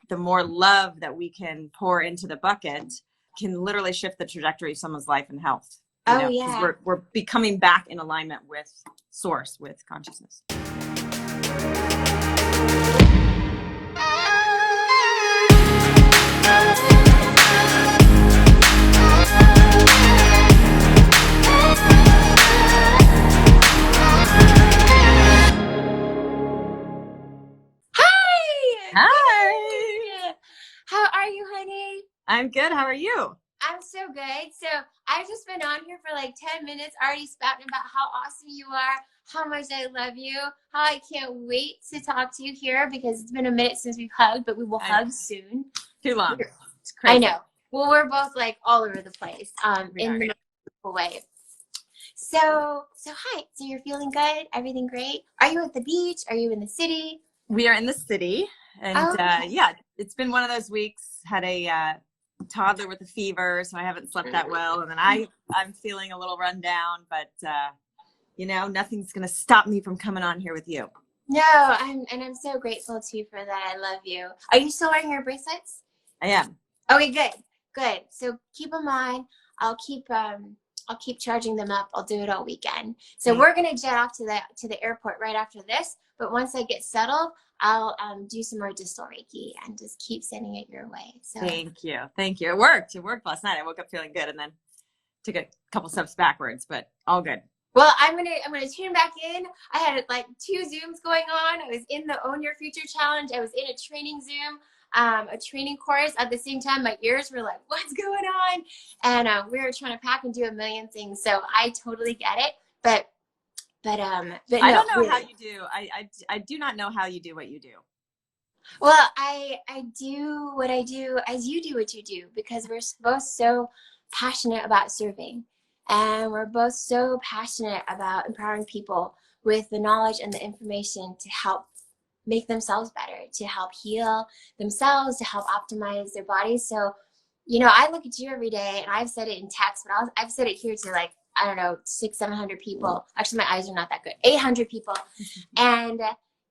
the more love that we can pour into the bucket can literally shift the trajectory of someone's life and health. Oh, yeah. Because we're becoming back in alignment with source, with consciousness. Hi. How are you, honey? I'm good. How are you? I'm so good. So I've just been on here for like 10 minutes already spouting about how awesome you are, how much I love you, how I can't wait to talk to you here because it's been a minute since we've hugged, but we will hug soon. Too long. It's crazy. I know. Well, we're both like all over the place in the most beautiful way. So hi. So you're feeling good? Everything great? Are you at the beach? Are you in the city? We are in the city. And it's been one of those weeks. Had a toddler with a fever, so I haven't slept that well. And then I'm feeling a little run down, but nothing's going to stop me from coming on here with you. No, I'm so grateful too for that. I love you. Are you still wearing your bracelets? I am. Okay, good. So keep them on. I'll keep charging them up. I'll do it all weekend. So we're gonna jet off to the airport right after this. But once I get settled, I'll do some more distal Reiki and just keep sending it your way. So thank you. It worked last night. I woke up feeling good and then took a couple steps backwards, but all good. Well, I'm gonna tune back in. I had like 2 Zooms going on. I was in the Own Your Future Challenge. I was in a training Zoom, a training course. At the same time, my ears were like, "What's going on?" And we were trying to pack and do a million things. So I totally get it. But I don't know how you do. I do not know how you do what you do. Well, I do what I do as you do what you do because we're both so passionate about serving. And we're both so passionate about empowering people with the knowledge and the information to help make themselves better, to help heal themselves, to help optimize their bodies. So, I look at you every day, and I've said it in text, but I've said it here to like, I don't know, 600-700 people. Actually, my eyes are not that good. 800 people. And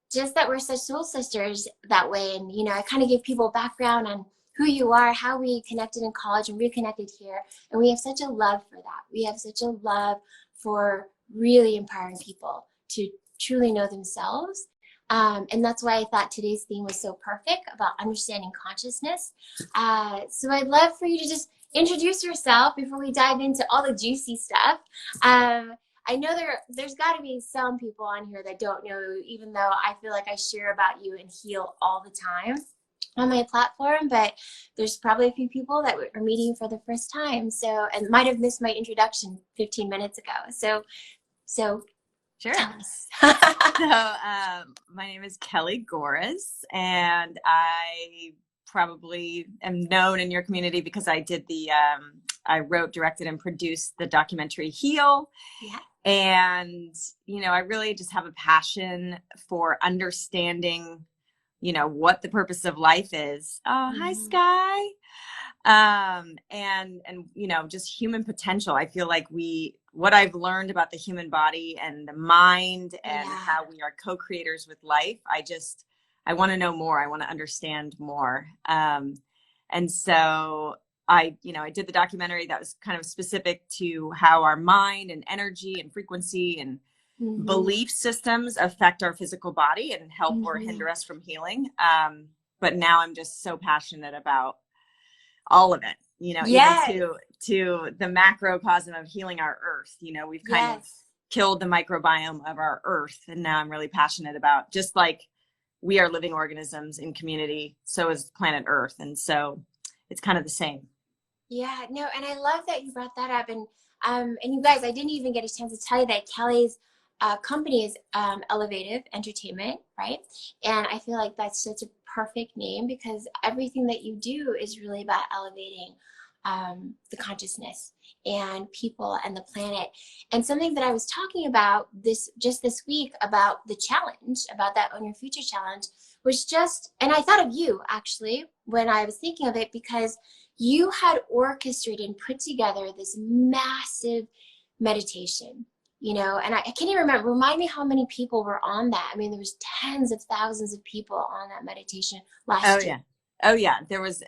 just that we're such soul sisters that way. And, I kind of give people background on who you are, how we connected in college and reconnected here. And we have such a love for that. We have such a love for really empowering people to truly know themselves. And that's why I thought today's theme was so perfect about understanding consciousness. So I'd love for you to just introduce yourself before we dive into all the juicy stuff. I know there's got to be some people on here that don't know you, even though I feel like I share about you and heal all the time on my platform, but there's probably a few people that are meeting for the first time, and might have missed my introduction 15 minutes ago. So sure. Tell us. My name is Kelly Gores, and I probably am known in your community because I did I wrote, directed, and produced the documentary Heal. Yeah. And, I really just have a passion for understanding what the purpose of life is. Oh, hi, Sky. And just human potential. I feel like what I've learned about the human body and the mind and how we are co-creators with life, I want to know more. I want to understand more. And so I did the documentary that was kind of specific to how our mind and energy and frequency and belief systems affect our physical body and help or hinder us from healing. But now I'm just so passionate about all of it, even to the macrocosm of healing our earth. We've kind of killed the microbiome of our earth. And now I'm really passionate about, just like we are living organisms in community, so is planet Earth. And so it's kind of the same. Yeah, no, and I love that you brought that up. And you guys, I didn't even get a chance to tell you that Kelly's company is Elevative Entertainment, right? And I feel like that's such a perfect name because everything that you do is really about elevating the consciousness and people and the planet. And something that I was talking about this week about the challenge, about that Own Your Future challenge, was and I thought of you actually when I was thinking of it, because you had orchestrated and put together this massive meditation, and I can't even remember. Remind me how many people were on that. I mean, there was tens of thousands of people on that meditation last year. Oh yeah, there was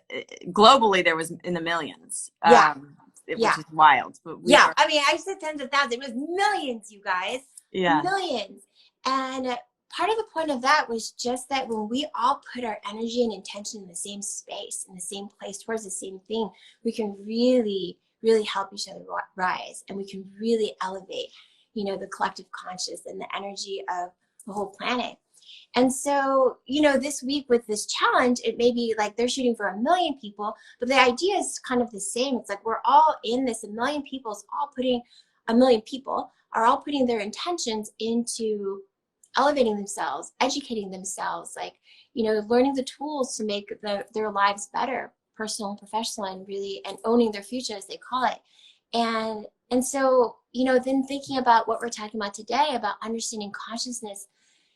globally there was in the millions. Yeah. Which is wild. But we yeah. were, I mean, I said tens of thousands. It was millions, you guys. yeah. Millions. And part of the point of that was just that when we all put our energy and intention in the same space, in the same place, towards the same thing, we can really, really help each other rise, and we can really elevate, you know, the collective conscious and the energy of the whole planet. And so, you know, this week with this challenge, it may be like they're shooting for 1 million people, but the idea is kind of the same. It's like we're all in this. 1 million people is all putting, 1 million people are all putting their intentions into elevating themselves, educating themselves, like, you know, learning the tools to make their lives better, personal and professional, and really, and owning their future, as they call it. And so, you know, then thinking about what we're talking about today, about understanding consciousness,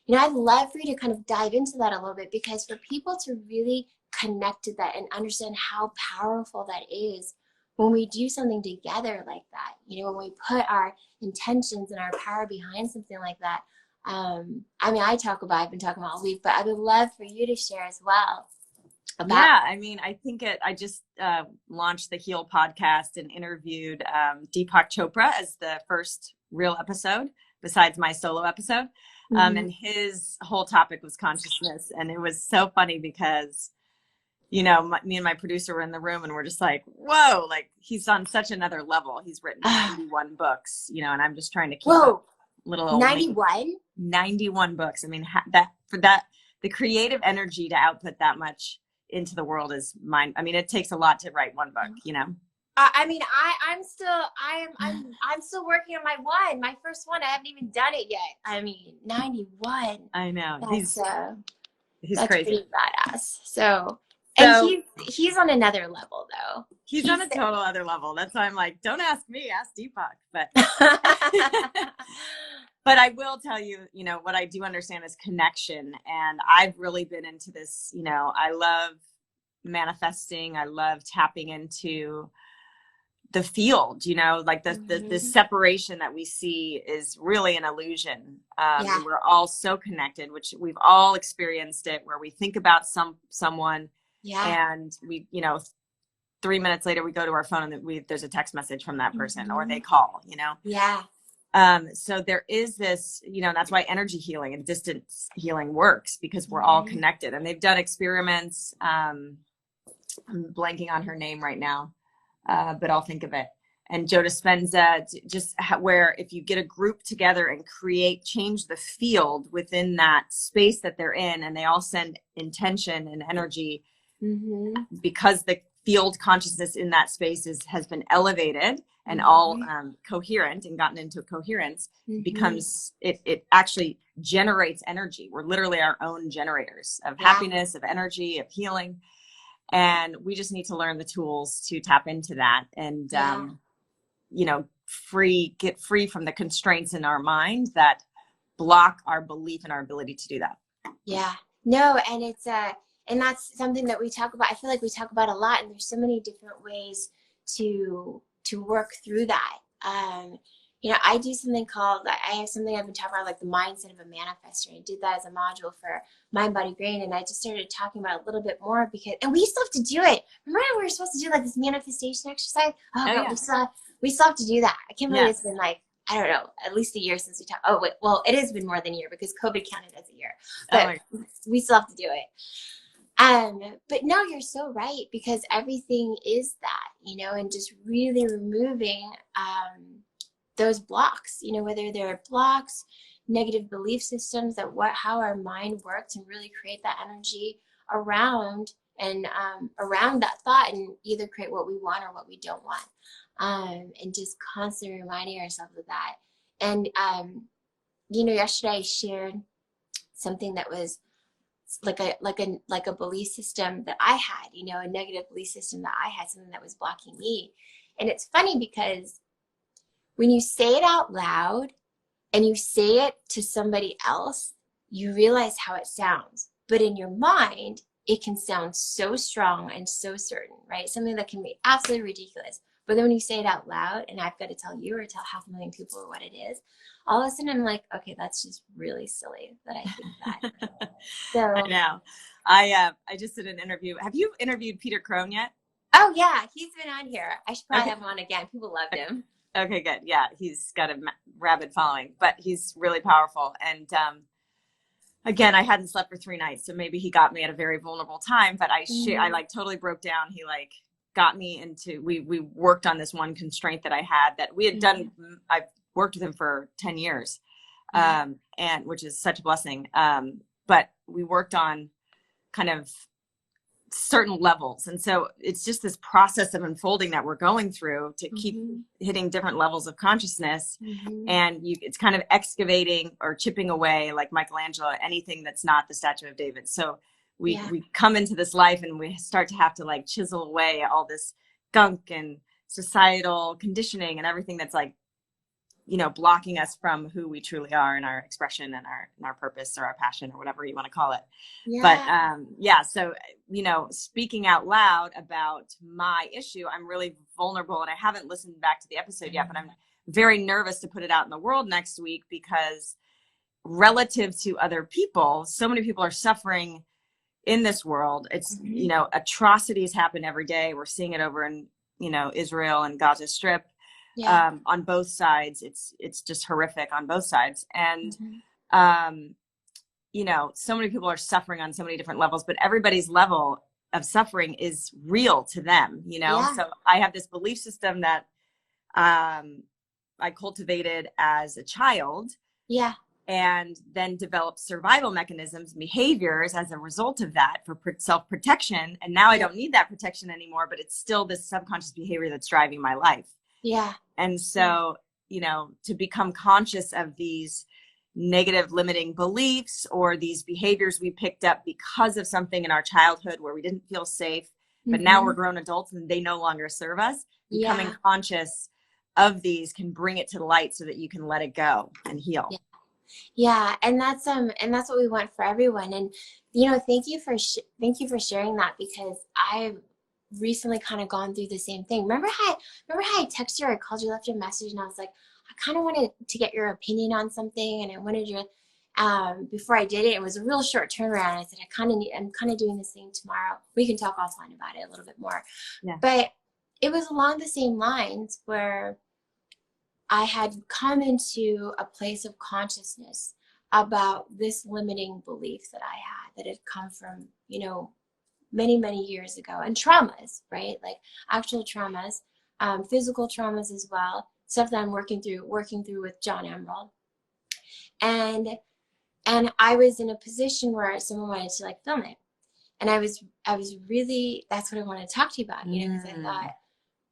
you know, I'd love for you to kind of dive into that a little bit, because for people to really connect to that and understand how powerful that is when we do something together like that, you know, when we put our intentions and our power behind something like that. I mean, I've been talking about all week, but I would love for you to share as well. Yeah, I mean, I think I just launched the Heal podcast and interviewed Deepak Chopra as the first real episode, besides my solo episode. And his whole topic was consciousness. And it was so funny because, you know, me and my producer were in the room and we're just like, whoa, like he's on such anher level. He's written 91 books, you know, and I'm just trying to keep up. Little old 91? 91 books. I mean, the creative energy to output that much into the world is mine. I mean, it takes a lot to write one book, you know? I mean, I'm still working on my first one. I haven't even done it yet. I mean, 91. I know. He's crazy. Pretty badass. So and he's on another level though. He's on a total other level. That's why I'm like, don't ask me, ask Deepak. But but I will tell you, you know, what I do understand is connection. And I've really been into this, you know, I love manifesting. I love tapping into the field, you know, like the separation that we see is really an illusion. We're all so connected, which we've all experienced it, where we think about someone and we, you know, 3 minutes later we go to our phone and there's a text message from that person or they call, you know? Yeah. So there is this, you know, that's why energy healing and distance healing works, because we're all connected. And they've done experiments. I'm blanking on her name right now. But I'll think of it. And Joe Dispenza, just where if you get a group together and change the field within that space that they're in, and they all send intention and energy, because the field consciousness in that space has been elevated and all coherent and gotten into coherence, becomes, it actually generates energy. We're literally our own generators of happiness, of energy, of healing. And we just need to learn the tools to tap into that and, you know, get free from the constraints in our mind that block our belief and our ability to do that. Yeah. No, and it's, and that's something that we talk about. I feel like we talk about a lot, and there's so many different ways to work through that. You know, I do something called, I have something I've been talking about, like the mindset of a manifestor. I did that as a module for Mind, Body, Brain, and I just started talking about it a little bit more because, and we still have to do it. Remember we were supposed to do like this manifestation exercise? We still have to do that. I can't believe it's been like, I don't know, at least a year since we talked. Oh, wait, well, it has been more than a year because COVID counted as a year, but we still have to do it. But no, you're so right, because everything is that, you know, and just really removing, those blocks, you know, whether they're blocks, negative belief systems, how our mind works, and really create that energy around that thought, and either create what we want or what we don't want, and just constantly reminding ourselves of that. And you know, yesterday I shared something that was like a belief system that I had, you know, a negative belief system that I had, something that was blocking me. And it's funny because when you say it out loud and you say it to somebody else, you realize how it sounds. But in your mind, it can sound so strong and so certain, right? Something that can be absolutely ridiculous. But then when you say it out loud and I've got to tell you or tell 500,000 people what it is, all of a sudden I'm like, okay, that's just really silly that I think that. So I know. I just did an interview. Have you interviewed Peter Crone yet? oh yeah, he's been on here. I should probably Okay. have him on again. People loved him. Okay, good. Yeah, he's got a rabid following, but he's really powerful. And again, I hadn't slept for 3 nights, so maybe he got me at a very vulnerable time. But I like totally broke down. He like got me into. We worked on this one constraint that I had that we had done. I've worked with him for 10 years, and which is such a blessing. But we worked on kind of certain levels, and so it's just this process of unfolding that we're going through to keep hitting different levels of consciousness. And it's kind of excavating or chipping away, like Michelangelo, anything that's not the Statue of David. So we come into this life and we start to have to like chisel away all this gunk and societal conditioning and everything that's like, you know, blocking us from who we truly are in our expression and our purpose or our passion or whatever you want to call it. But so, you know, speaking out loud about my issue, I'm really vulnerable, and I haven't listened back to the episode yet, but I'm very nervous to put it out in the world next week because relative to other people, so many people are suffering in this world. It's, you know, atrocities happen every day. We're seeing it over in, you know, Israel and Gaza Strip. On both sides, it's just horrific on both sides. And, you know, so many people are suffering on so many different levels, but everybody's level of suffering is real to them, you know? So I have this belief system that, I cultivated as a child. And then developed survival mechanisms, behaviors as a result of that for self-protection. And now I don't need that protection anymore, but it's still this subconscious behavior that's driving my life. And so, you know, to become conscious of these negative limiting beliefs or these behaviors we picked up because of something in our childhood where we didn't feel safe, but now we're grown adults and they no longer serve us, becoming conscious of these can bring it to the light so that you can let it go and heal. And that's what we want for everyone. And, you know, thank you for sharing that, because I've recently kind of gone through the same thing. Remember how I texted you or I called you, left you a message, and I was like, I kind of wanted to get your opinion on something, and I wanted you before I did it. It was a real short turnaround. I said, I'm kind of doing this thing tomorrow. We can talk offline about it a little bit more. But it was along the same lines where I had come into a place of consciousness about this limiting belief that I had that had come from, you know, many, many years ago, and traumas, right? Like actual traumas, physical traumas as well, stuff that I'm working through with John Emerald. And I was in a position where someone wanted to like film it. And I was really, that's what I wanted to talk to you about, you know, because I thought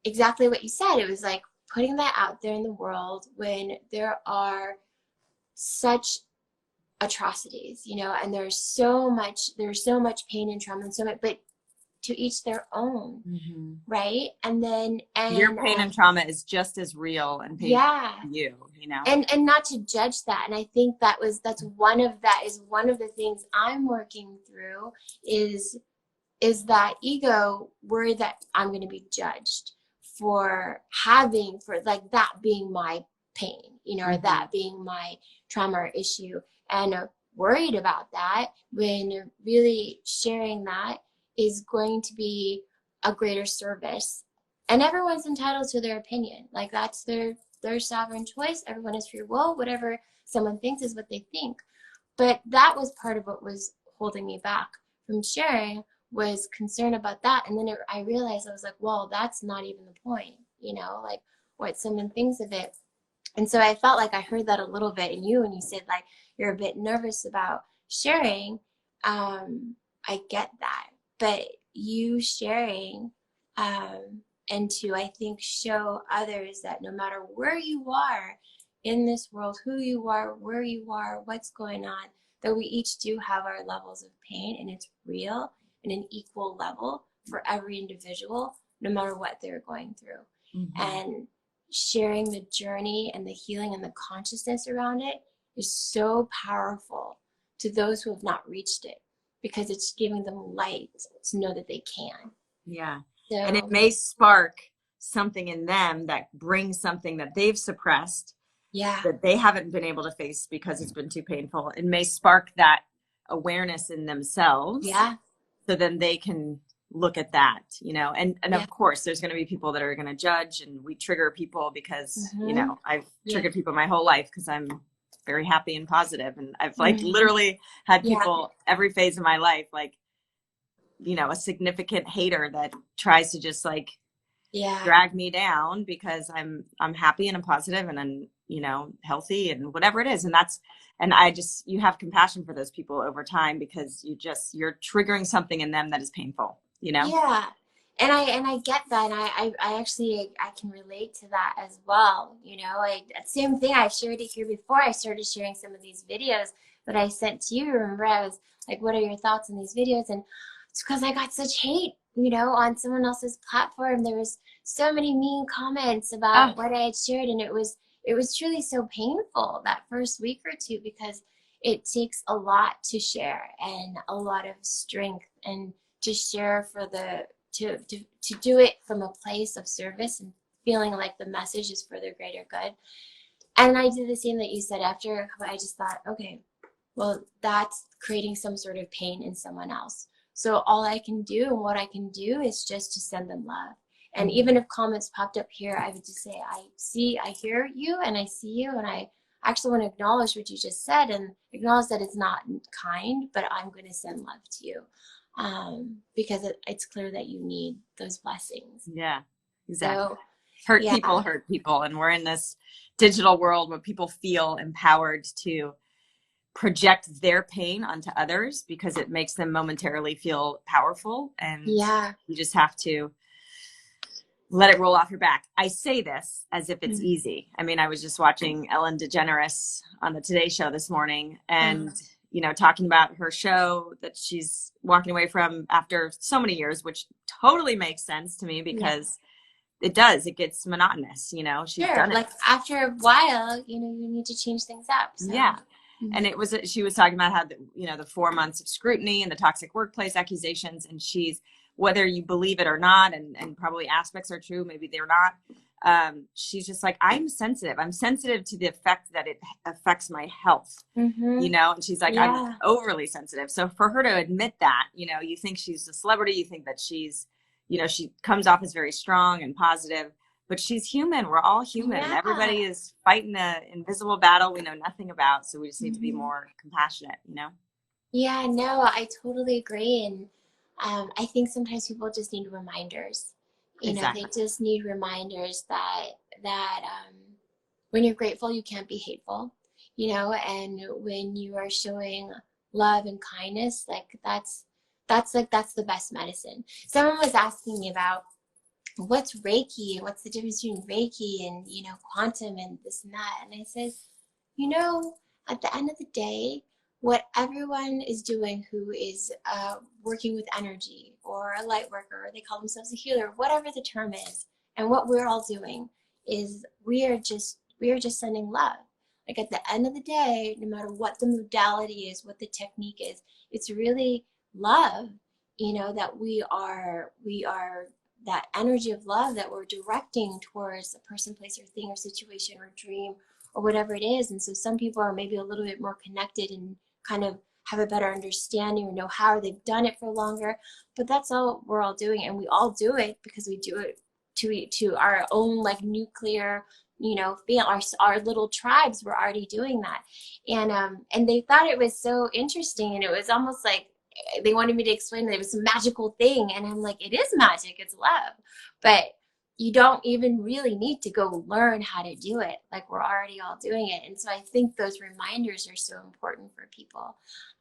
exactly what you said. It was like putting that out there in the world when there are such atrocities, you know, and there's so much pain and trauma and so much, but to each their own, right? And your pain and trauma is just as real and painful for you know, and not to judge that. And I think that's one of the things I'm working through is that ego worry that I'm going to be judged for like that being my pain, you know, or that being my trauma or issue, and worried about that, when really sharing that is going to be a greater service. And everyone's entitled to their opinion. Like that's their sovereign choice. Everyone is free will. Whatever someone thinks is what they think. But that was part of what was holding me back from sharing, was concern about that. And then I realized, I was like, well, that's not even the point, you know, like what someone thinks of it. And so I felt like I heard that a little bit in you when you said like you're a bit nervous about sharing. I get that, but you sharing and to, I think, show others that no matter where you are in this world, who you are, where you are, what's going on, that we each do have our levels of pain, and it's real in an equal level for every individual, no matter what they're going through. And sharing the journey and the healing and the consciousness around it is so powerful to those who have not reached it, because it's giving them light to know that they can. So, and it may spark something in them that brings something that they've suppressed, Yeah. that they haven't been able to face because it's been too painful. It may spark that awareness in themselves. Yeah. So then they can look at that, you know, and Yeah. of course there's going to be people that are going to judge, and we trigger people because, you know, I've triggered people my whole life because I'm very happy and positive. And I've like literally had people every phase of my life, like, you know, a significant hater that tries to just like drag me down because I'm happy and I'm positive and I'm, you know, healthy and whatever it is. And I just, you have compassion for those people over time because you're triggering something in them that is painful, you know? Yeah. And I get that. And I actually, I can relate to that as well. You know, same thing. I shared it here before I started sharing some of these videos that I sent to you. Remember, I was like, what are your thoughts on these videos? And it's because I got such hate, you know, on someone else's platform. There was so many mean comments about what I had shared. And it was truly so painful that first week or two, because it takes a lot to share and a lot of strength, and to share for to do it from a place of service and feeling like the message is for the greater good. And I did the same that you said. After I just thought, okay, well, that's creating some sort of pain in someone else. So all I can do and what I can do is just to send them love. And even if comments popped up here, I would just say, I hear you and I see you, and I actually want to acknowledge what you just said and acknowledge that it's not kind, but I'm going to send love to you. Because it's clear that you need those blessings. Yeah, exactly. So, people hurt people. And we're in this digital world where people feel empowered to project their pain onto others because it makes them momentarily feel powerful. And you just have to let it roll off your back. I say this as if it's easy. I mean, I was just watching Ellen DeGeneres on the Today Show this morning, and you know, talking about her show that she's walking away from after so many years, which totally makes sense to me because it gets monotonous, you know. She's done it. Like after a while, you know, you need to change things up. So. Yeah. And she was talking about how, you know, the 4 months of scrutiny and the toxic workplace accusations, and whether you believe it or not, and probably aspects are true, maybe they're not. She's just like, I'm sensitive to the effect that it affects my health, you know? And she's like, I'm overly sensitive. So for her to admit that, you know, you think she's a celebrity, you think that she's, you know, she comes off as very strong and positive, but she's human. We're all human. Everybody is fighting an invisible battle we know nothing about. So we just need to be more compassionate, you know? Yeah, no, I totally agree. And I think sometimes people just need reminders. You know, they just need reminders that when you're grateful, you can't be hateful, you know, and when you are showing love and kindness, like that's the best medicine. Someone was asking me about what's Reiki, what's the difference between Reiki and, you know, quantum and this and that. And I said, you know, at the end of the day, what everyone is doing who is working with energy, or a light worker, or they call themselves a healer, whatever the term is, and what we're all doing is we are just sending love. Like at the end of the day, no matter what the modality is, what the technique is, it's really love, you know, that we are that energy of love that we're directing towards a person, place, or thing, or situation, or dream, or whatever it is. And so some people are maybe a little bit more connected and kind of have a better understanding or know how they've done it for longer. But that's all we're all doing, and we all do it because we do it to our own like nuclear, you know, our little tribes were already doing that. And they thought it was so interesting, and it was almost like they wanted me to explain that it was a magical thing. And I'm like, it is magic, it's love. But you don't even really need to go learn how to do it. Like we're already all doing it. And so I think those reminders are so important for people.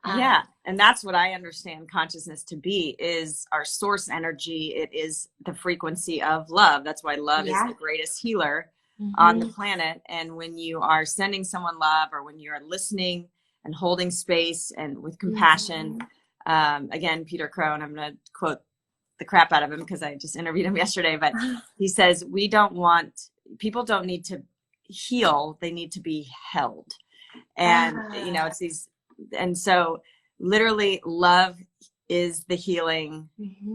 Yeah. And that's what I understand consciousness to be, is our source energy. It is the frequency of love. That's why love is the greatest healer on the planet. And when you are sending someone love, or when you're listening and holding space and with compassion, again, Peter Crone, I'm going to quote the crap out of him because I just interviewed him yesterday, but he says, people don't need to heal. They need to be held. And, you know, it's these, and so literally love is the healing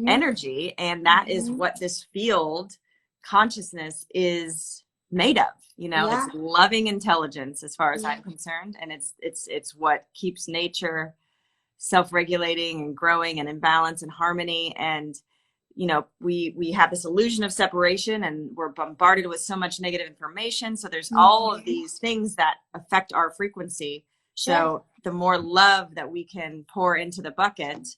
energy. And that is what this field consciousness is made of. You know, Yeah. it's loving intelligence as far as Yeah. I'm concerned. And it's what keeps nature self-regulating and growing and in balance and harmony. And, you know, we have this illusion of separation, and we're bombarded with so much negative information. So there's all of these things that affect our frequency. Sure. So the more love that we can pour into the bucket,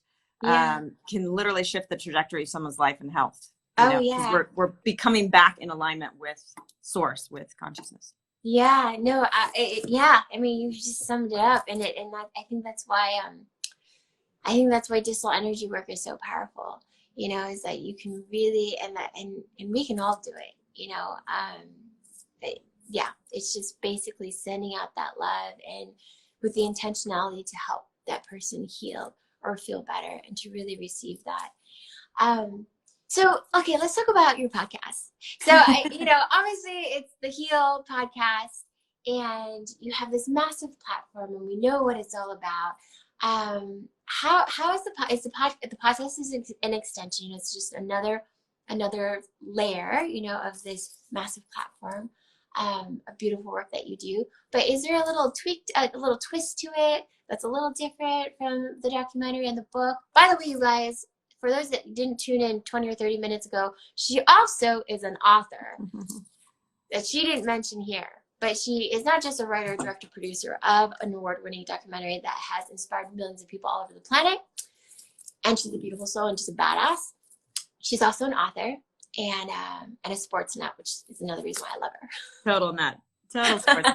can literally shift the trajectory of someone's life and health. Because we're becoming back in alignment with source, with consciousness. Yeah, no, I mean, you just summed it up, and I think that's why distal energy work is so powerful. You know, is that you can really, and we can all do it. You know, it's just basically sending out that love, and with the intentionality to help that person heal or feel better, and to really receive that. So, okay, let's talk about your podcast. So, obviously it's the Heal podcast, and you have this massive platform, and we know what it's all about. How is the podcast is an extension? It's just another layer, of this massive platform, a beautiful work that you do. But is there a little twist to it that's a little different from the documentary and the book? By the way, you guys, for those that didn't tune in 20 or 30 minutes ago, she also is an author that she didn't mention here. But she is not just a writer, director, producer of an award-winning documentary that has inspired millions of people all over the planet. And she's a beautiful soul, and she's a badass. She's also an author and a sports nut, which is another reason why I love her. Total nut. Total sports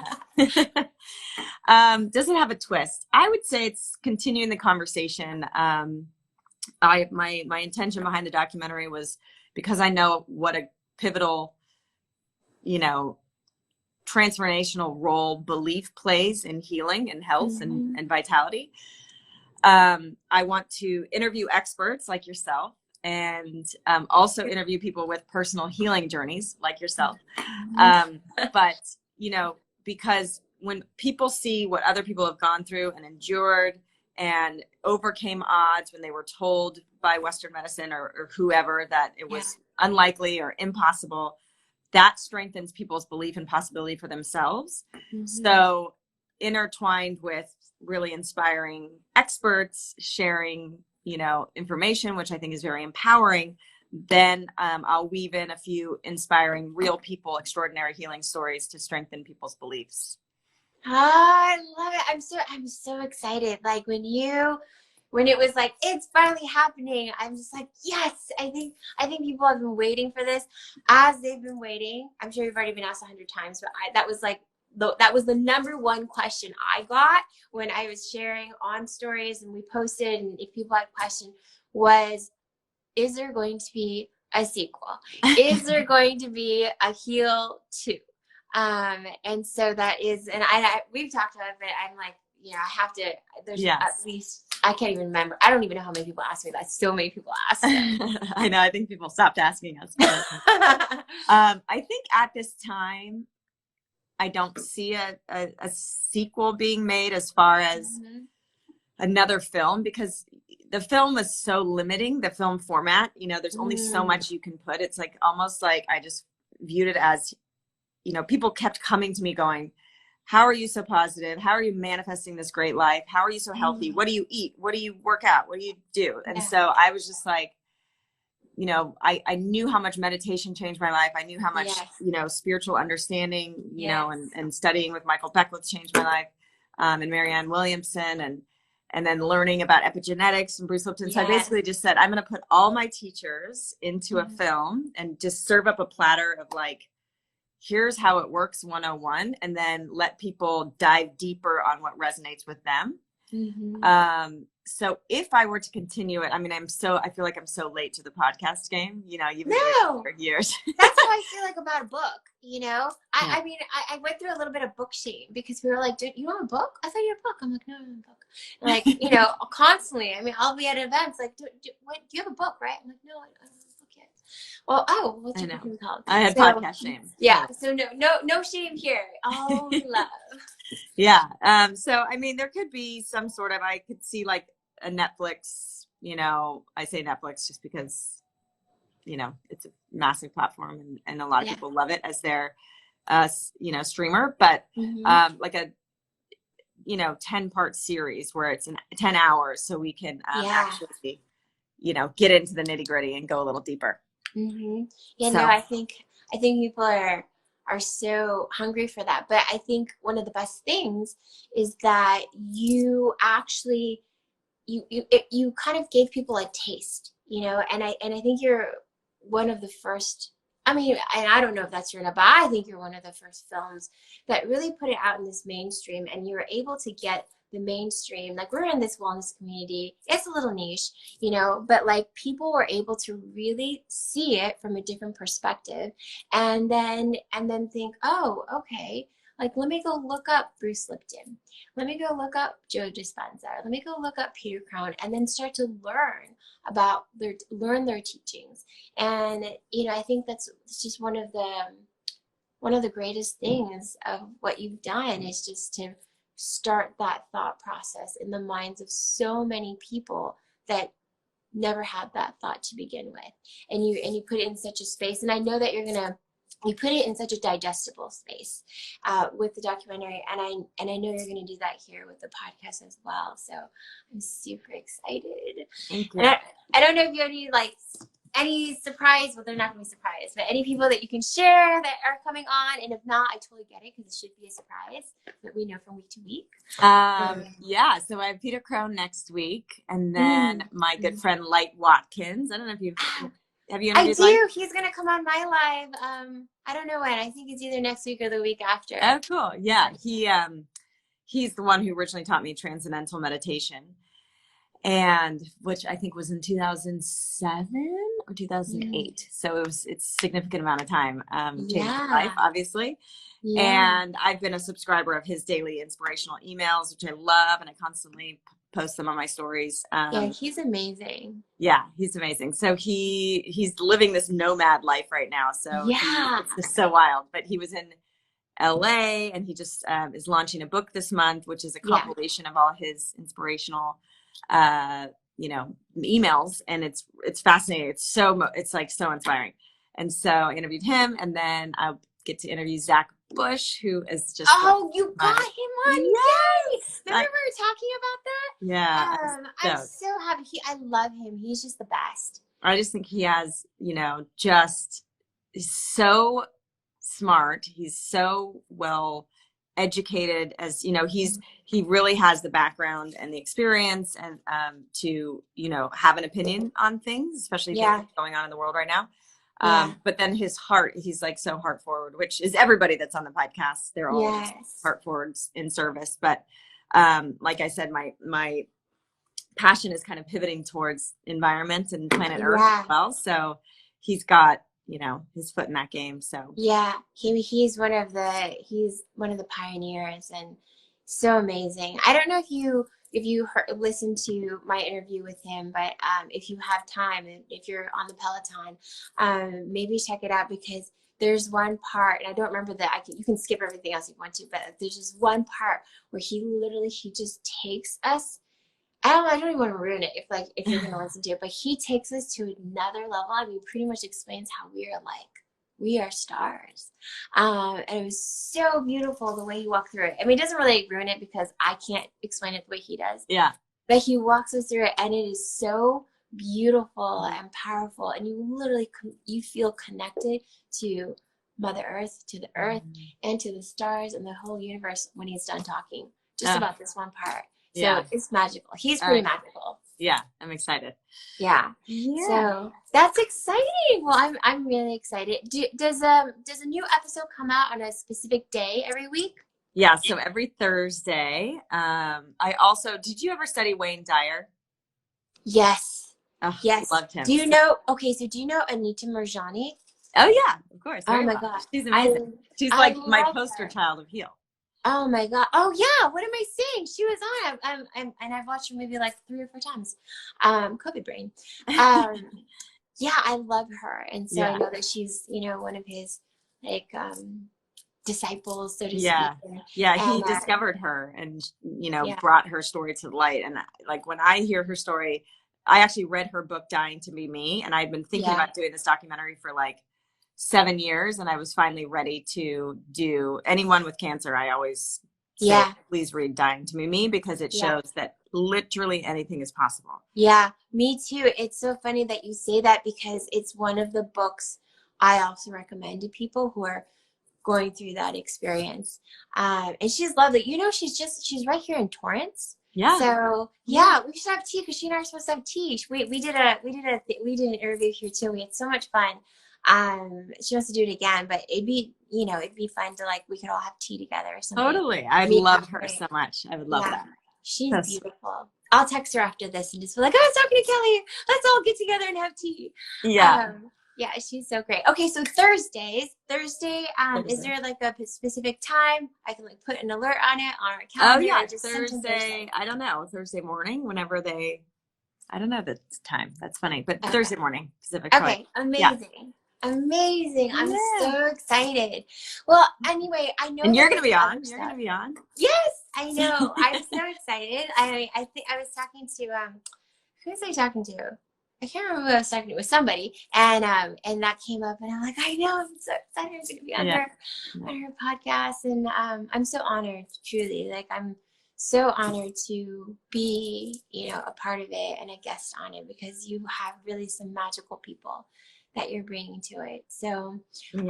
nut. Does it have a twist? I would say it's continuing the conversation. My intention behind the documentary was because I know what a pivotal, transformational role belief plays in healing and health and vitality. I want to interview experts like yourself, and also interview people with personal healing journeys like yourself. But, because when people see what other people have gone through and endured and overcame odds when they were told by Western medicine or whoever that it was unlikely or impossible, that strengthens people's belief and possibility for themselves. So intertwined with really inspiring experts sharing, information, which I think is very empowering, then I'll weave in a few inspiring real people, extraordinary healing stories to strengthen people's beliefs. Oh, I love it. I'm so excited. Like when it was like, it's finally happening, I'm just like, yes, I think people have been waiting for this as they've been waiting. I'm sure you've already been asked 100 times, but that was the number one question I got when I was sharing on stories and we posted, and if people had questions, was, is there going to be a sequel? Is there going to be a Heal 2? And so that is, and we've talked about it, but I'm like, I have to, there's at least, I can't even remember. I don't even know how many people ask me that. So many people ask. I know. I think people stopped asking us. I think at this time, I don't see a sequel being made as far as another film, because the film is so limiting, the film format. There's only so much you can put. It's like almost like I just viewed it as, people kept coming to me going, how are you so positive? How are you manifesting this great life? How are you so healthy? What do you eat? What do you work out? What do you do? And so I was just like, I knew how much meditation changed my life. I knew how much, spiritual understanding, and studying with Michael Beckwith changed my life, and Marianne Williamson, and then learning about epigenetics and Bruce Lipton. So I basically just said, I'm going to put all my teachers into a film and just serve up a platter of like, here's how it works 101, and then let people dive deeper on what resonates with them. So if I were to continue it, I mean, I feel like I'm so late to the podcast game, you've been doing it for years. That's how I feel like about a book, I mean, I went through a little bit of book shame because we were like, dude, you want a book? I thought you had a book. I'm like, no, I don't have a book. Like, constantly. I mean, I'll be at events like, do you have a book, right? I'm like, no, I don't have a book yet. Well, what's your book called? I had podcast shame. Yeah. So no shame here. All love. Yeah. So, I mean, there could be some sort of, I could see like a Netflix, I say Netflix just because you know, it's a massive platform, and a lot of people love it as their, you know, streamer, but like a, you know, 10-part series where it's in 10 hours, so we can actually, you know, get into the nitty gritty and go a little deeper. Yeah, so. No, I think people are so hungry for that. But I think one of the best things is that you actually, you kind of gave people a taste, you know, and I think you're one of the first, I mean, and I don't know if that's true enough, but I think you're one of the first films that really put it out in this mainstream, and you were able to get the mainstream, like we're in this wellness community, it's a little niche, you know, but like people were able to really see it from a different perspective, and then think, oh, okay, like let me go look up Bruce Lipton, let me go look up Joe Dispenza, let me go look up Peter Crone, and then start to learn their teachings. And you know, I think that's just one of the greatest things of what you've done, is just to start that thought process in the minds of so many people that never had that thought to begin with, and you put it in such a space. And I know that you put it in such a digestible space with the documentary, and I know you're going to do that here with the podcast as well. So I'm super excited. Thank you. And I don't know if you have any surprise, well, they're not going to be surprised, but any people that you can share that are coming on, and if not, I totally get it, because it should be a surprise that we know from week to week. Yeah, so I have Peter Crone next week, and then my good friend Light Watkins. I don't know if have you interviewed I do. He's going to come on my live. I don't know when. I think it's either next week or the week after. Oh, cool. Yeah, he's the one who originally taught me transcendental meditation, and which I think was in 2007 or 2008. So it's a significant amount of time. Changed my life, obviously. Yeah. And I've been a subscriber of his daily inspirational emails, which I love, and I constantly post them on my stories. Yeah, he's amazing. Yeah, he's amazing. So he's living this nomad life right now. So it's just so wild. But he was in LA, and he just is launching a book this month, which is a compilation of all his inspirational you know, emails, and it's fascinating. It's like so inspiring. And so I interviewed him, and then I'll get to interview Zach Bush, who is just you got him on. Yes. Remember we were talking about that? Yeah. I'm so happy. I love him. He's just the best. I just think he has, you know, he's so smart. He's so well educated, as you know, he really has the background and the experience, and to, you know, have an opinion on things, especially things going on in the world right now. But then his heart, he's like so heart forward, which is everybody that's on the podcast. They're all heart forwards in service. But like I said, my passion is kind of pivoting towards environment and planet Earth as well. So he's got, you know, his foot in that game. So he's one of the pioneers, and so amazing. I don't know if you listened to my interview with him, but if you have time, and if you're on the Peloton, maybe check it out, because there's one part, and I don't remember you can skip everything else you want to, but there's just one part where he just takes us. I don't even want to ruin it if you're going to listen to it, but he takes us to another level, and he pretty much explains how we are stars. And it was so beautiful the way he walked through it. I mean, it doesn't really ruin it because I can't explain it the way he does. Yeah. But he walks us through it, and it is so beautiful and powerful, and you feel connected to Mother Earth, to the earth, and to the stars and the whole universe when he's done talking just about this one part. So it's magical. He's pretty magical. Yeah, I'm excited. Yeah. So that's exciting. Well, I'm really excited. Does a new episode come out on a specific day every week? Yeah, so every Thursday. Did you ever study Wayne Dyer? Yes. Oh, yes. Loved him. Do you know Anita Marjani? Oh yeah, of course. Oh my gosh. She's amazing. She's like my poster child of heal. Oh my God. Oh yeah. What am I saying? She was on. And I've watched her maybe like 3 or 4 times. COVID brain. Yeah, I love her. And so I know that she's, one of his disciples, so to speak. Yeah. He discovered her and, brought her story to light. And like when I hear her story, I actually read her book, Dying to Be Me. And I'd been thinking about doing this documentary for like 7 years. And I was finally ready to do anyone with cancer. I always say, please read Dying to Be Me, because it shows that literally anything is possible. Yeah, me too. It's so funny that you say that, because it's one of the books I also recommend to people who are going through that experience. And she's lovely. You know, she's right here in Torrance. Yeah. So yeah, we should have tea, because she and I are supposed to have tea. We did an interview here too. We had so much fun. She wants to do it again, but it'd be fun to, like, we could all have tea together or something. Totally. I love her so much. I would love that. She's beautiful. I'll text her after this and just be like, I was talking to Kelly. Let's all get together and have tea. Yeah. Yeah, she's so great. Okay, so Thursday, is there like a specific time? I can like put an alert on it on our calendar. Oh yeah, Thursday. I don't know. Thursday morning, whenever I don't know the time. That's funny, but Thursday morning, Pacific time. Okay, amazing. Yeah. Amazing. I'm so excited. Well, anyway, I know. And you're going to be on. You're going to be on. Yes, I know. I'm so excited. I think I was talking to, who was I talking to? I can't remember who I was talking to. With somebody. And that came up, and I'm like, I know. I'm so excited to be on her podcast. And I'm so honored, truly. Like, I'm so honored to be, a part of it and a guest on it, because you have really some magical people that you're bringing to it. So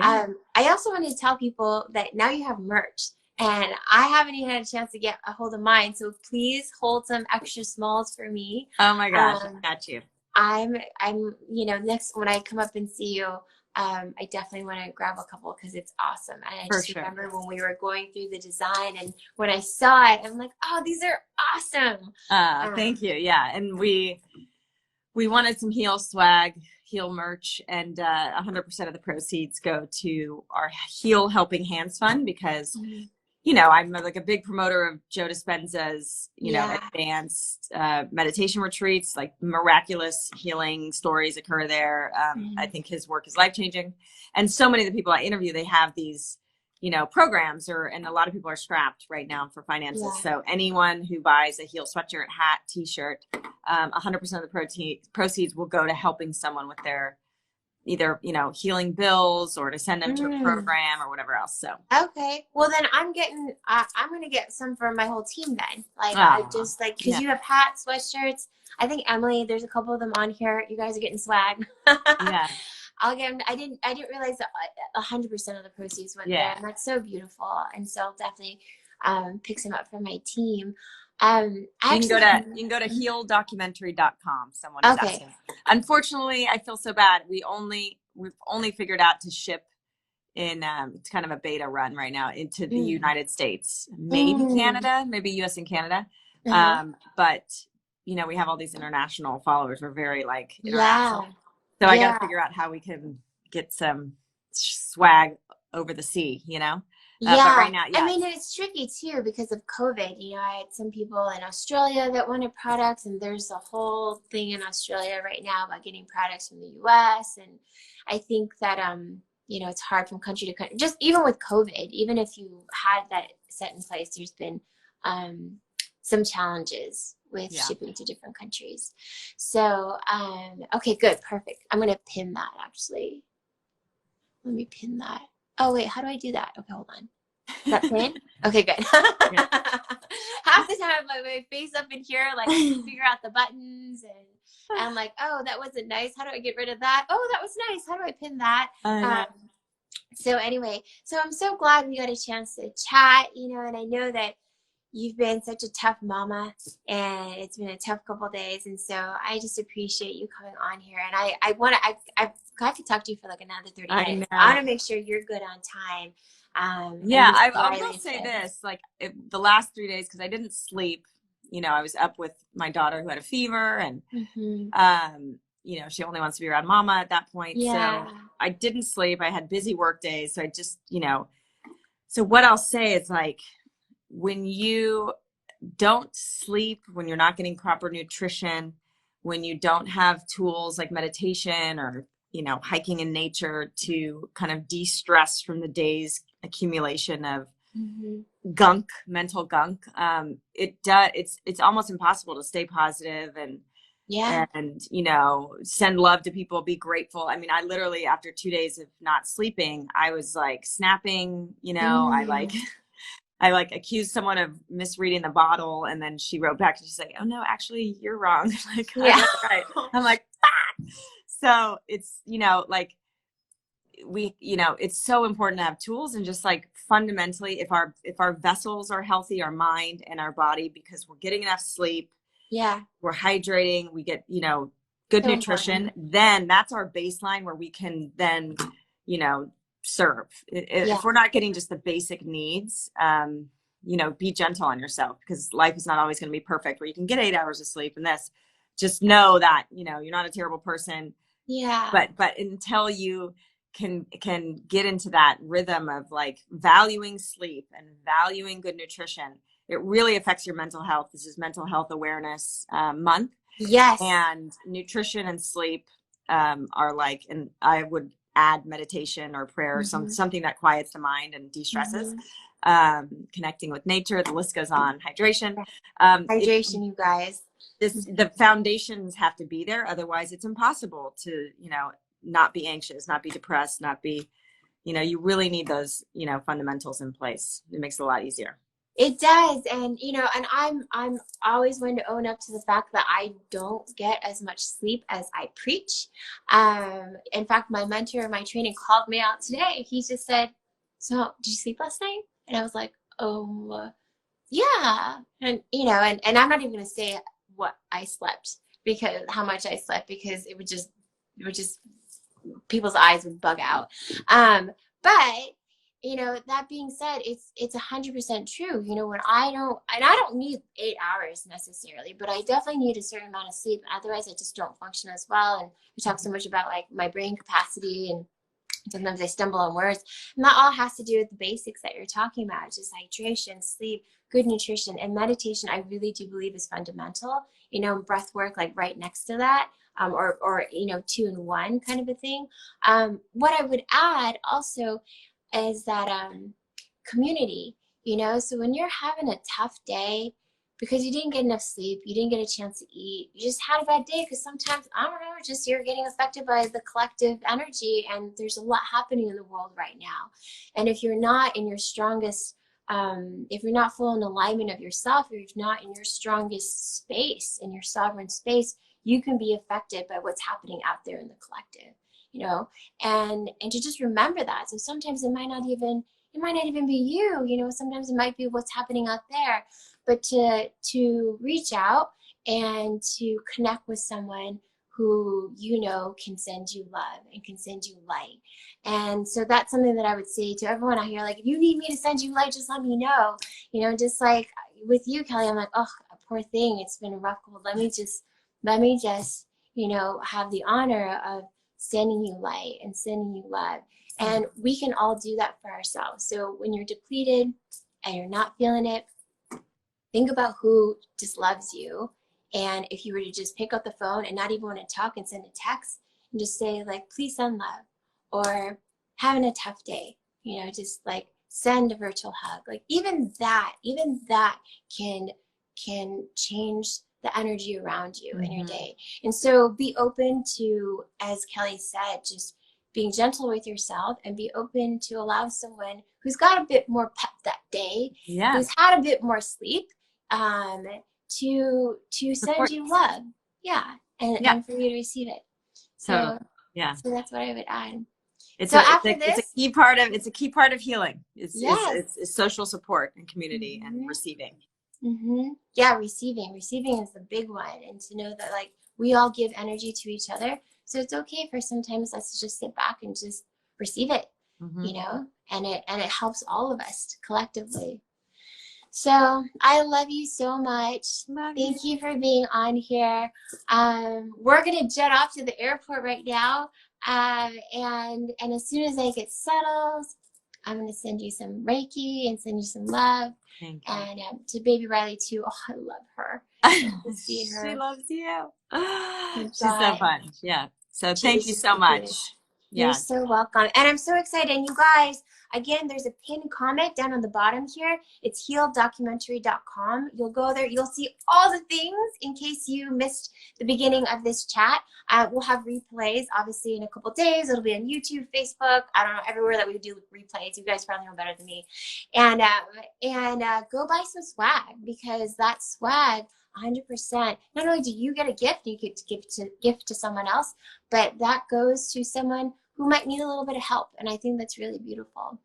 I also wanted to tell people that now you have merch, and I haven't even had a chance to get a hold of mine. So please hold some extra smalls for me. Oh my gosh, I got you. I'm next when I come up and see you, I definitely want to grab a couple, because it's awesome. And I just remember when we were going through the design, and when I saw it, I'm like, oh, these are awesome. Thank you. Yeah. And we wanted some heel swag, heel merch, and 100% of the proceeds go to our Heal Helping Hands Fund, because I'm like a big promoter of Joe Dispenza's advanced meditation retreats. Like, miraculous healing stories occur there. I think his work is life-changing, and so many of the people I interview, they have these programs, and a lot of people are strapped right now for finances. So anyone who buys a Heal sweatshirt, hat, t-shirt, 100% of the proceeds will go to helping someone with their either, healing bills, or to send them to a program or whatever else. So, okay. Well, then I'm going to get some for my whole team then. Like, because you have hats, sweatshirts. I think Emily, there's a couple of them on here. You guys are getting swag. Yeah. I'll get them. I didn't realize that 100% of the proceeds went there, and that's so beautiful. And so I'll definitely pick some up for my team. You can go to healdocumentary.com. Someone is asking. Unfortunately, I feel so bad. We've only figured out to ship in it's kind of a beta run right now into the United States, maybe Canada, maybe US and Canada. But we have all these international followers. We're very international. So I got to figure out how we can get some swag over the sea, But right now, I mean, it's tricky too because of COVID. I had some people in Australia that wanted products, and there's a whole thing in Australia right now about getting products from the US. And I think that, it's hard from country to country, just even with COVID, even if you had that set in place, there's been some challenges with shipping to different countries. So, okay, good. Perfect. I'm going to pin that actually. Let me pin that. Oh, wait, how do I do that? Okay, hold on. Is that pin? Okay, good. Half the time, my face up in here, figure out the buttons, and I'm like, oh, that wasn't nice. How do I get rid of that? Oh, that was nice. How do I pin that? So anyway, I'm so glad we got a chance to chat, and I know that you've been such a tough mama, and it's been a tough couple of days. And so I just appreciate you coming on here. And I've got to talk to you for another 30 minutes. I want to make sure you're good on time. I will say this, the last 3 days, because I didn't sleep, I was up with my daughter who had a fever, and, she only wants to be around mama at that point. So I didn't sleep. I had busy work days. So I just, so what I'll say is when you don't sleep, when you're not getting proper nutrition, when you don't have tools like meditation or, hiking in nature to kind of de-stress from the day's accumulation of mental gunk, it's almost impossible to stay positive and Yeah. and, you know, send love to people, be grateful. I mean, I literally, after 2 days of not sleeping, I was like snapping, you know, Mm. I like accused someone of misreading the bottle, and then she wrote back and she's like, "Oh no, actually you're wrong." Like, I Yeah. read it right. I'm like, ah! So it's, you know, like you know, it's so important to have tools, and just like fundamentally, if our vessels are healthy, our mind and our body, because we're getting enough sleep, Yeah. we're hydrating, we get, you know, good So nutrition, important. then that's our baseline where we can then, you know, serve. Yeah. If we're not getting just the basic needs, you know, be gentle on yourself, because life is not always going to be perfect where you can get 8 hours of sleep and this. Just know that, you know, you're not a terrible person, Yeah. but until you can get into that rhythm of like valuing sleep and valuing good nutrition, it really affects your mental health. This is Mental Health Awareness Month, Yes. and nutrition and sleep are like, and I would add meditation or prayer or Mm-hmm. something that quiets the mind and de-stresses. Mm-hmm. Connecting with nature, the list goes on. Hydration. Hydration, you guys. The foundations have to be there, otherwise it's impossible to, you know, not be anxious, not be depressed, not be, you know, you really need those, you know, fundamentals in place. It makes it a lot easier. It does. And you know, and I'm always going to own up to the fact that I don't get as much sleep as I preach. In fact, my mentor in my training called me out today. He just said, "So, did you sleep last night?" And I was like, yeah. And you know, and I'm not even gonna say what I slept, because how much I slept, because it would just people's eyes would bug out. But you know, that being said, it's 100% true. You know, when I don't need 8 hours necessarily, but I definitely need a certain amount of sleep. Otherwise, I just don't function as well. And we talk so much about like my brain capacity, and sometimes I stumble on words. And that all has to do with the basics that you're talking about, just hydration, sleep, good nutrition, and meditation. I really do believe is fundamental. You know, breath work like right next to that, or you know, two in one kind of a thing. What I would add also is that community. You know, so when you're having a tough day, because you didn't get enough sleep, you didn't get a chance to eat, you just had a bad day, because sometimes, I don't know, just you're getting affected by the collective energy, and there's a lot happening in the world right now. And if you're not in your strongest, if you're not full in alignment of yourself, or if you're not in your strongest space, in your sovereign space, you can be affected by what's happening out there in the collective, you know, and to just remember that. So sometimes it might not even be you, you know, sometimes it might be what's happening out there, but to reach out and to connect with someone who you know can send you love and can send you light. And so that's something that I would say to everyone out here, like, if you need me to send you light, just let me know. You know, just like with you, Kelly, I'm like, oh, poor thing, it's been a rough go. Let me just, you know, have the honor of sending you light and sending you love. And we can all do that for ourselves. So when you're depleted and you're not feeling it, think about who just loves you. And if you were to just pick up the phone and not even want to talk and send a text and just say, like, please send love, or having a tough day, you know, just like send a virtual hug. Like even that can change the energy around you in your day. And so be open to, as Kelly said, just being gentle with yourself, and be open to allow someone who's got a bit more pep that day, who's had a bit more sleep, to send you love. Yeah. And for you to receive it. So that's what I would add. It's so a this, it's a key part of healing. Yes. It's social support and community and receiving. Yeah, receiving is the big one. And to know that, like, we all give energy to each other, so it's okay for sometimes us to just sit back and just receive it, you know, and it helps all of us collectively. So I love you so much. Thank you for being on here. We're gonna jet off to the airport right now, and as soon as I get settled, I'm gonna send you some Reiki and send you some love. Thank you. And to baby Riley too. Oh, I love her. To see her. She loves you. She's so God. fun. Yeah. So thank you so much. Yeah. You're so welcome. And I'm so excited. And you guys, again, there's a pinned comment down on the bottom here. It's healdocumentary.com. You'll go there. You'll see all the things in case you missed the beginning of this chat. We'll have replays, obviously, in a couple days. It'll be on YouTube, Facebook, I don't know, everywhere that we do replays. You guys probably know better than me. And go buy some swag, because that swag, 100%. Not only do you get a gift, you get to gift to someone else, but that goes to someone who might need a little bit of help. And I think that's really beautiful.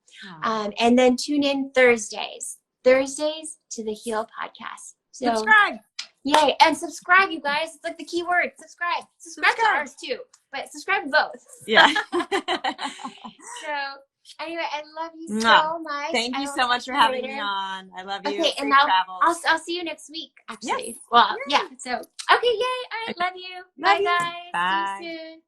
And then tune in Thursdays to the Heal podcast. So, subscribe. Yay. And subscribe, you guys. It's like the key word. Subscribe to ours too, but subscribe to both. Yeah. So anyway, I love you so much. Thank you so much for having me on. I love you. Okay, and I'll see you next week, actually. Yes. Well, yeah. So, okay, yay. All right, love you. Bye, guys. Bye. See you soon.